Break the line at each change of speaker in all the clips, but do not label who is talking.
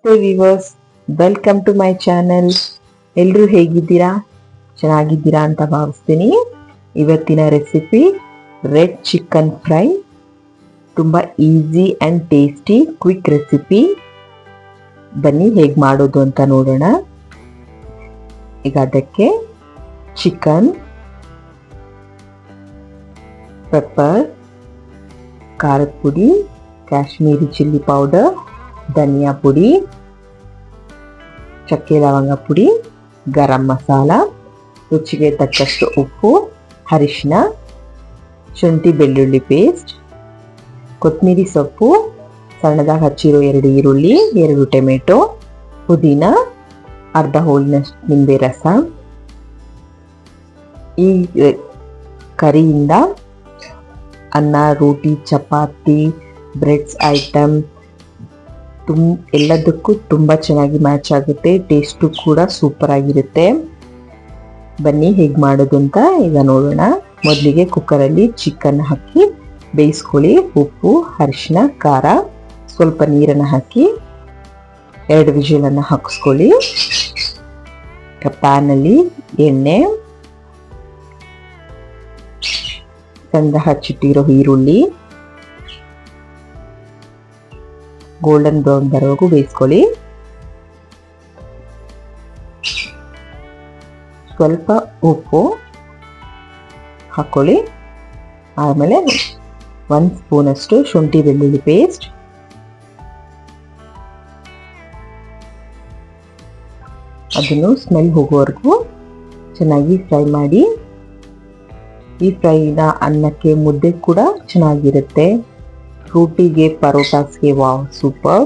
Viewers, welcome to my channel. ಎಲ್ಲರೂ ಹೇಗಿದ್ದೀರಾ? ಚೆನ್ನಾಗಿದ್ದೀರಾ ಅಂತ ಭಾವಿಸ್ತೀನಿ. ಇವತ್ತಿನ ರೆಸಿಪಿ ರೆಡ್ ಚಿಕನ್ ಫ್ರೈ. ತುಂಬ easy and tasty quick recipe. ಬನ್ನಿ ಹೇಗೆ ಮಾಡೋದು ಅಂತ ನೋಡೋಣ. ಈಗ ಅದಕ್ಕೆ ಚಿಕನ್, ಪೆಪ್ಪರ್, ಖಾರದ ಪುಡಿ, ಕಾಶ್ಮೀರಿ ಚಿಲ್ಲಿ ಪೌಡರ್, ಧನಿಯಾ ಪುಡಿ, ಚಕ್ಕೆ ಲವಂಗ ಪುಡಿ, ಗರಂ ಮಸಾಲ, ರುಚಿಗೆ ತಕ್ಕಷ್ಟು ಉಪ್ಪು, ಅರಿಶಿನ, ಶುಂಠಿ ಬೆಳ್ಳುಳ್ಳಿ ಪೇಸ್ಟ್, ಕೊತ್ತಂಬರಿ ಸೊಪ್ಪು, ಸಣ್ಣದಾಗಿ ಹಚ್ಚಿರೋ 2 ಈರುಳ್ಳಿ, 2 ಟೊಮೆಟೊ, ಪುದೀನ, ಅರ್ಧ ಹೋಳಿನಷ್ಟು ನಿಂಬೆ ರಸ. ಈ ಕರಿಯಿಂದ ಅನ್ನ, ರೋಟಿ, ಚಪಾತಿ, ಬ್ರೆಡ್ಸ್ ಐಟಮ್ ಎಲ್ಲದಕ್ಕೂ ತುಂಬ ಚೆನ್ನಾಗಿ ಮ್ಯಾಚ್ ಆಗುತ್ತೆ. ಟೇಸ್ಟು ಕೂಡ ಸೂಪರ್ ಆಗಿರುತ್ತೆ. ಬನ್ನಿ ಹೇಗೆ ಮಾಡೋದು ಅಂತ ಈಗ ನೋಡೋಣ. ಮೊದಲಿಗೆ ಕುಕ್ಕರಲ್ಲಿ ಚಿಕನ್ ಹಾಕಿ ಬೇಯಿಸ್ಕೊಳ್ಳಿ. ಉಪ್ಪು, ಅರಿಶಿನ, ಖಾರ, ಸ್ವಲ್ಪ ನೀರನ್ನು ಹಾಕಿ 2 ವಿಜಿಲನ್ನು ಹಾಕಿಸ್ಕೊಳ್ಳಿ. ಪ್ಯಾನಲ್ಲಿ ಎಣ್ಣೆ, ಸಣ್ಣ ಹಚ್ಚಿಟ್ಟಿರೋ ಈರುಳ್ಳಿ ಗೋಲ್ಡನ್ ಬ್ರೌನ್ ಬರೋವರೆಗೂ ಬೇಯಿಸ್ಕೊಳ್ಳಿ. ಸ್ವಲ್ಪ ಉಪ್ಪು ಹಾಕ್ಕೊಳ್ಳಿ. ಆಮೇಲೆ 1 ಸ್ಪೂನಷ್ಟು ಶುಂಠಿ ಬೆಳ್ಳುಳ್ಳಿ ಪೇಸ್ಟ್, ಅದನ್ನು ಸ್ಮೆಲ್ ಹೋಗೋವರೆಗೂ ಚೆನ್ನಾಗಿ ಫ್ರೈ ಮಾಡಿ. ಈ ಫ್ರೈನ ಅನ್ನಕ್ಕೆ, ಮುದ್ದೆ ಕೂಡ ಚೆನ್ನಾಗಿರುತ್ತೆ. ರೋಟಿಗೆ, ಪರೋಟಾಸ್ಗೆ ವಾವ್ ಸೂಪರ್.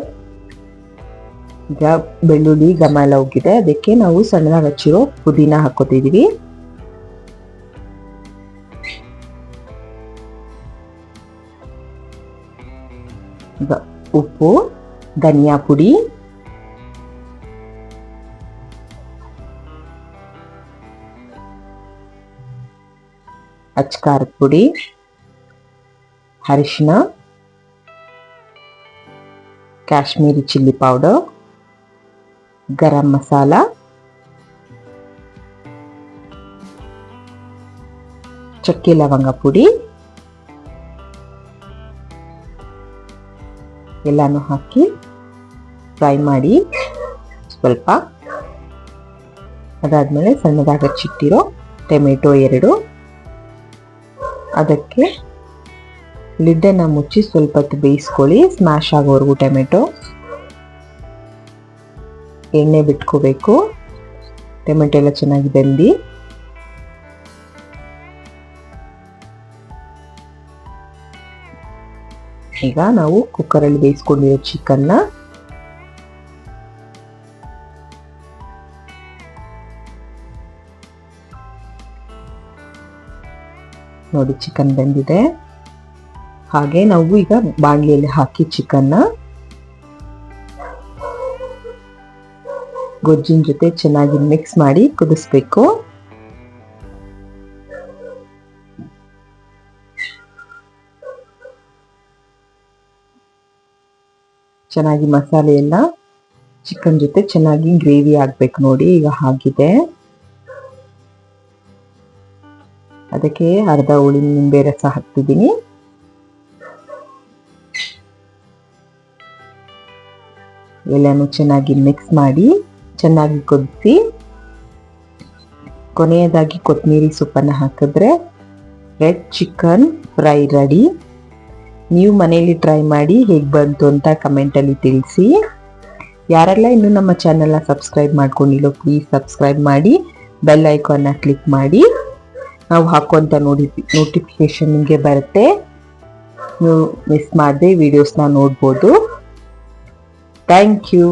ಈಗ ಬೆಳ್ಳುಳ್ಳಿ ಘಮ ಎಲ್ಲ ಹೋಗಿದೆ. ಅದಕ್ಕೆ ನಾವು ಸಣ್ಣದಾಗಿ ಹಚ್ಚಿರೋ ಪುದೀನ ಹಾಕೋತಿದೀವಿ. ಈಗ ಉಪ್ಪು, ಧನಿಯಾ ಪುಡಿ, ಅಚ್ಚ ಖಾರದ ಪುಡಿ, ಅರಿಶಿನ, ಕಾಶ್ಮೀರಿ ಚಿಲ್ಲಿ ಪೌಡರ್, ಗರಂ ಮಸಾಲ, ಚಕ್ಕೆ ಲವಂಗ ಪುಡಿ ಎಲ್ಲಾನು ಹಾಕಿ ಫ್ರೈ ಮಾಡಿ ಸ್ವಲ್ಪ. ಅದಾದ್ಮೇಲೆ ಸಣ್ಣದಾಗಿ ಹಚ್ಚಿಟ್ಟಿರೋ ಟೊಮೆಟೊ 2, ಅದಕ್ಕೆ ಲಿಡ್ಡನ್ನು ಮುಚ್ಚಿ ಸ್ವಲ್ಪ ಹೊತ್ತು ಬೇಯಿಸ್ಕೊಳ್ಳಿ. ಸ್ಮ್ಯಾಶ್ ಆಗೋವರೆಗೂ ಟೊಮೆಟೊ. ಎಣ್ಣೆ ಬಿಟ್ಕೋಬೇಕು. ಟೊಮೆಟೊ ಎಲ್ಲ ಚೆನ್ನಾಗಿ ಬೆಂದು ಈಗ ನಾವು ಕುಕ್ಕರಲ್ಲಿ ಬೇಯಿಸ್ಕೊಂಡಿರೋ ಚಿಕನ್ನ ನೋಡಿ, ಚಿಕನ್ ಬೆಂದಿದೆ. ಹಾಗೆ ನಾವು ಈಗ ಬಾಣಲಿಯಲ್ಲಿ ಹಾಕಿ ಚಿಕನ್ನ ಗೊಜ್ಜಿನ ಜೊತೆ ಚೆನ್ನಾಗಿ ಮಿಕ್ಸ್ ಮಾಡಿ ಕುದಿಸ್ಬೇಕು. ಚೆನ್ನಾಗಿ ಮಸಾಲೆ ಎಲ್ಲ ಚಿಕನ್ ಜೊತೆ ಚೆನ್ನಾಗಿ ಗ್ರೇವಿ ಆಗ್ಬೇಕು ನೋಡಿ. ಈಗ ಆಗಿದೆ. ಅದಕ್ಕೆ ಅರ್ಧ ಹುಳಿ ನಿಂಬೆ ರಸ ಹಾಕ್ತಿದ್ದೀನಿ. ಎಲ್ಲಾನು ಚೆನ್ನಾಗಿ ಮಿಕ್ಸ್ ಮಾಡಿ ಚೆನ್ನಾಗಿ ಕುದಿಸಿ ಕೊನೆಯದಾಗಿ ಕೊತ್ತಂಬರಿ ಸೊಪ್ಪನ್ನು ಹಾಕಿದ್ರೆ ರೆಡ್ ಚಿಕನ್ ಫ್ರೈ ರೆಡಿ. ನೀವು ಮನೆಯಲ್ಲಿ ಟ್ರೈ ಮಾಡಿ ಹೇಗೆ ಬಂತು ಅಂತ ಕಮೆಂಟಲ್ಲಿ ತಿಳಿಸಿ. ಯಾರೆಲ್ಲ ಇನ್ನೂ ನಮ್ಮ ಚಾನೆಲ್ನ ಸಬ್ಸ್ಕ್ರೈಬ್ ಮಾಡ್ಕೊಂಡಿಲ್ಲೋ ಪ್ಲೀಸ್ ಸಬ್ಸ್ಕ್ರೈಬ್ ಮಾಡಿ, ಬೆಲ್ ಐಕಾನ್ನ ಕ್ಲಿಕ್ ಮಾಡಿ. ನಾವು ಹಾಕುವಂಥ ನೋಟಿಫಿಕೇಶನ್ ನಿಮಗೆ ಬರುತ್ತೆ. ನೀವು ಮಿಸ್ ಮಾಡದೆ ವಿಡಿಯೋಸ್ನ ನೋಡ್ಬೋದು. Thank you.